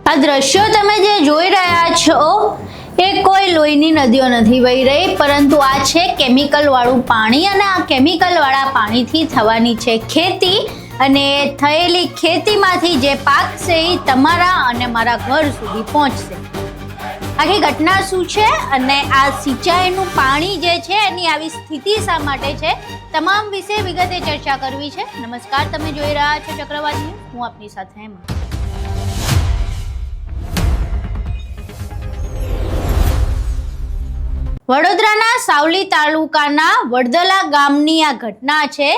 આ દ્રશ્યો તમે જે જોઈ રહ્યા છો એ કોઈ લોહીની નદીઓ નથી વહી રહી, પરંતુ આ છે કેમિકલ વાળું પાણી અને આ કેમિકલ વાળા પાણીથી થવાની છે ખેતી અને થયેલી ખેતીમાંથી જે પાકશે એ તમારા અને મારા ઘર સુધી પહોંચશે. આખી ઘટના શું છે અને આ સિંચાઈનું પાણી જે છે એની આવી સ્થિતિ શા માટે છે, તમામ વિશે વિગતે ચર્ચા કરવી છે. નમસ્કાર, તમે જોઈ રહ્યા છો ચક્રવાત ન્યૂઝ. હું આપની સાથે હેમા. વડોદરાના સાવલી તાલુકાના વડદલા ગામની આ ઘટના છે,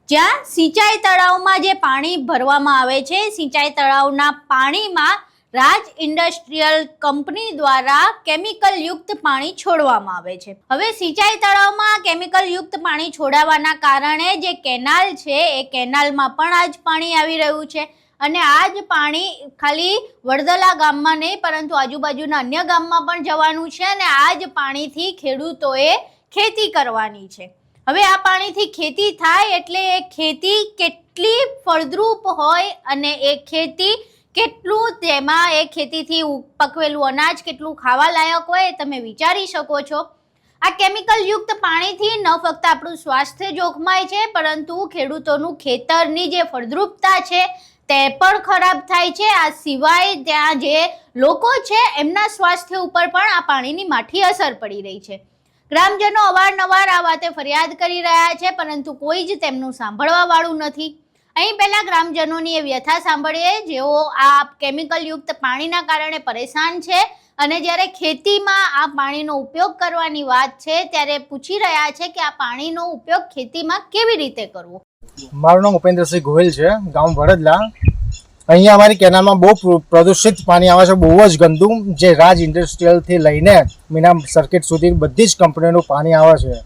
જ્યાં સિંચાઈ તળાવમાં જે પાણી ભરવામાં આવે છે, સિંચાઈ તળાવના પાણીમાં રાજ ઇન્ડસ્ટ્રીયલ કંપની દ્વારા કેમિકલ યુક્ત પાણી છોડવામાં આવે છે. હવે સિંચાઈ તળાવમાં કેમિકલ યુક્ત પાણી છોડાવવાના કારણે જે કેનાલ છે એ કેનાલમાં પણ આ જ પાણી આવી રહ્યું છે અને આ જ પાણી ખાલી વડદલા ગામમાં નહીં પરંતુ આજુબાજુના અન્ય ગામમાં પણ જવાનું છે અને આ જ પાણીથી ખેડૂતોએ ખેતી કરવાની છે. હવે આ પાણીથી ખેતી થાય એટલે એ ખેતી કેટલી ફળદ્રુપ હોય અને એ ખેતી કેટલું તેમાં એ ખેતીથી પકવેલું અનાજ કેટલું ખાવા લાયક હોય એ તમે વિચારી શકો છો. આ કેમિકલ યુક્ત પાણીથી ન ફક્ત આપણું સ્વાસ્થ્ય જોખમાય છે, પરંતુ ખેડૂતોનું ખેતરની જે ફળદ્રુપતા છે તે પણ ખરાબ થાય છે. આ સિવાય ત્યાં જે લોકો છે એમના સ્વાસ્થ્ય ઉપર પણ આ પાણીની માઠી અસર પડી રહી છે. ગ્રામજનો અવારનવાર આ વાતે ફરિયાદ કરી રહ્યા છે, પરંતુ કોઈ જ તેમનું સાંભળવા વાળું નથી. અહીં પહેલા ગ્રામજનોની એ વ્યથા સાંભળીએ જેઓ આ કેમિકલ યુક્ત પાણીના કારણે પરેશાન છે અને જ્યારે ખેતીમાં આ પાણીનો ઉપયોગ કરવાની વાત છે ત્યારે પૂછી રહ્યા છે કે આ પાણીનો ઉપયોગ ખેતીમાં કેવી રીતે કરવો. મારું નામ ઉપેન્દ્રસિંહ ગોહિલ છે, ગામ વડદલા. અહીંયા અમારી કેનાલમાં બહુ પ્રદૂષિત પાણી આવે છે, બહુ જ ગંદુ, જે રાજ ઇન્ડસ્ટ્રીયલથી લઈને મીના સર્કિટ સુધી બધી જ કંપનીઓનું પાણી આવે છે,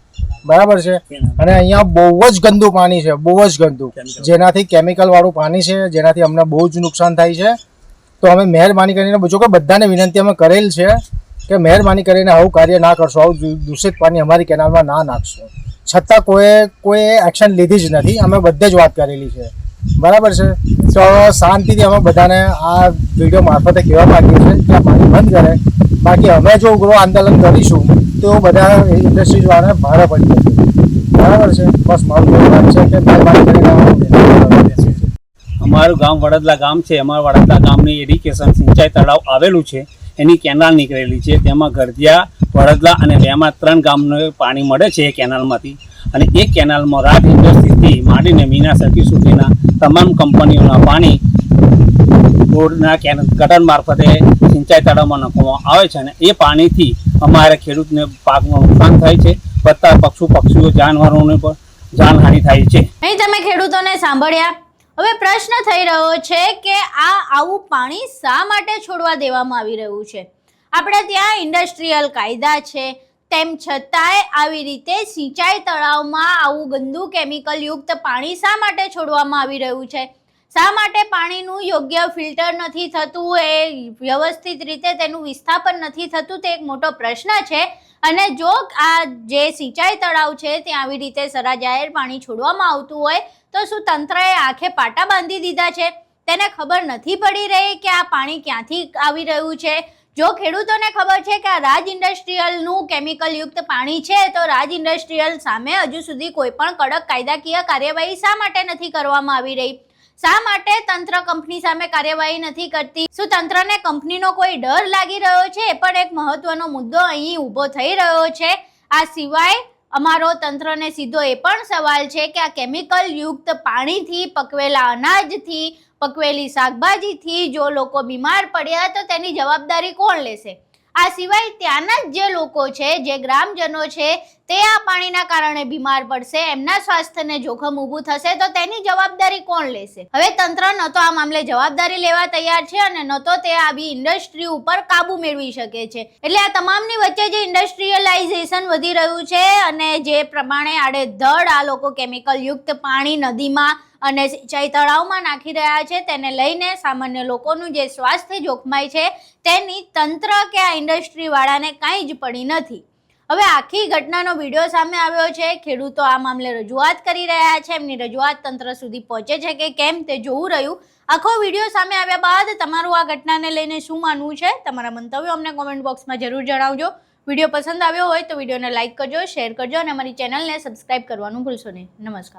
બરાબર છે. અને અહીંયા બહુ જ ગંદુ પાણી છે, બહુ જ ગંદુ, જેનાથી કેમિકલ વાળું પાણી છે, જેનાથી અમને બહુ જ નુકસાન થાય છે. તો અમે મહેરબાની કરીને જો કે બધાને વિનંતી અમે કરેલ છે કે મહેરબાની કરીને આવું કાર્ય ના કરશો, આવું દૂષિત પાણી અમારી કેનાલમાં ના નાખશો. છતાં કોઈ એક્શન લીધી જ નથી. અમે બધે જ વાત કરેલી છે, બરાબર છે. તો શાંતિથી અમે બધાને આ વિડીયો મારફતે કહેવા માંગીએ છીએ કે આ પાણી બંધ કરે. બાકી અમે જો ઉગ્ર આંદોલન કરીશું તો બધા ઇન્ડસ્ટ્રીઝવાળાને ભારે પડી જશે, બરાબર છે. બસ મારું કહેવાનું છે કે મહેરબાની કરીને અમારું ગામ વડદલા ગામ છે. અમારા વડદલા ગામની ઇરિગેશન સિંચાઈ તળાવ આવેલું છે, એની કેનાલ નીકળેલી છે. તેમાં ગરધિયા, વડદલા અને વેમાં 3 ગામને પાણી મળે છે એ કેનાલમાંથી. અને એ કેનાલમાં રાજ ઇન્ડસ્ટ્રીઝથી માંડીને મીના સર્કિટ સુધીના તમામ કંપનીઓના પાણી બોર્ડના ગટર મારફતે સિંચાઈ તળાવમાં નાખવામાં આવે છે અને એ પાણીથી અમારા ખેડૂતને પાકનું નુકસાન થાય છે, બધા પક્ષીઓ જાનવરોને પણ જાનહાનિ થાય છે. અહીં તમે ખેડૂતોને સાંભળ્યા. હવે પ્રશ્ન થઈ રહ્યો છે કે આવું પાણી શા માટે છોડવા દેવામાં આવી રહ્યું છે. આપણે ત્યાં ઇન્ડસ્ટ્રીયલ કાયદા છે, તેમ છતાંય આવી રીતે સિંચાઈ તળાવમાં આવું ગંદુ કેમિકલ યુક્ત પાણી શા માટે છોડવામાં આવી રહ્યું છે. શા માટે પાણીનું યોગ્ય ફિલ્ટર નથી થતું, એ વ્યવસ્થિત રીતે તેનું વિસ્થાપન નથી થતું, તે એક મોટો પ્રશ્ન છે. અને જો આ જે સિંચાઈ તળાવ છે ત્યાં આવી રીતે સરા જાહેર પાણી છોડવામાં આવતું હોય તો શું તંત્રએ આંખે પાટા બાંધી દીધા છે? તેને ખબર નથી પડી રહી કે આ પાણી ક્યાંથી આવી રહ્યું છે? જો ખેડૂતોને ખબર છે કે આ રાજ ઇન્ડસ્ટ્રીયલનું કેમિકલ યુક્ત પાણી છે તો રાજ ઇન્ડસ્ટ્રીયલ સામે હજુ સુધી કોઈ પણ કડક કાયદાકીય કાર્યવાહી શા માટે નથી કરવામાં આવી રહી? શા માટે તંત્ર કંપની સામે કાર્યવાહી નથી કરતી? શું તંત્રને કંપનીનો કોઈ ડર લાગી રહ્યો છે? એ પણ એક મહત્વનો મુદ્દો અહીં ઊભો થઈ રહ્યો છે. આ સિવાય અમારો તંત્રને સીધો એ પણ સવાલ છે કે આ કેમિકલ યુક્ત પાણીથી, પકવેલા અનાજથી, પકવેલી શાકભાજીથી જો લોકો બીમાર પડ્યા તો તેની જવાબદારી કોણ લેશે? આ સિવાય ત્યાંના જ જે લોકો છે, જે ગ્રામજનો છે, તે આ પાણીના કારણે બીમાર પડશે, એમના સ્વાસ્થ્યને જોખમ ઊભું થશે તો તેની જવાબદારી કોણ લેશે? હવે તંત્ર ન તો આ મામલે જવાબદારી લેવા તૈયાર છે અને ન તો તે આવી ઇન્ડસ્ટ્રી ઉપર કાબુ મેળવી શકે છે. એટલે આ તમામની વચ્ચે જે ઇન્ડસ્ટ્રીયલાઇઝેશન વધી રહ્યું છે અને જે પ્રમાણે આડેધડ આ લોકો કેમિકલ યુક્ત પાણી નદીમાં અને સિંચાઈ તળાવમાં નાખી રહ્યા છે, તેને લઈને સામાન્ય લોકોનું જે સ્વાસ્થ્ય જોખમાય છે તેની તંત્ર કે આ ઇન્ડસ્ટ્રીવાળાને કાંઈ જ પડી નથી. હવે આખી ઘટનાનો વિડીયો સામે આવ્યો છે. ખેડૂતો આ મામલે રજૂઆત કરી રહ્યા છે. એમની રજૂઆત તંત્ર સુધી પહોંચે છે કે કેમ તે જોવું રહ્યું. આખો વિડીયો સામે આવ્યા બાદ તમારું આ ઘટનાને લઈને શું માનવું છે? તમારા મંતવ્યો અમને કોમેન્ટ બોક્સમાં જરૂર જણાવજો. વિડીયો પસંદ આવ્યો હોય તો વિડીયોને લાઇક કરજો, શેર કરજો અને અમારી ચેનલને સબસ્ક્રાઇબ કરવાનું ભૂલશો નહીં. નમસ્કાર.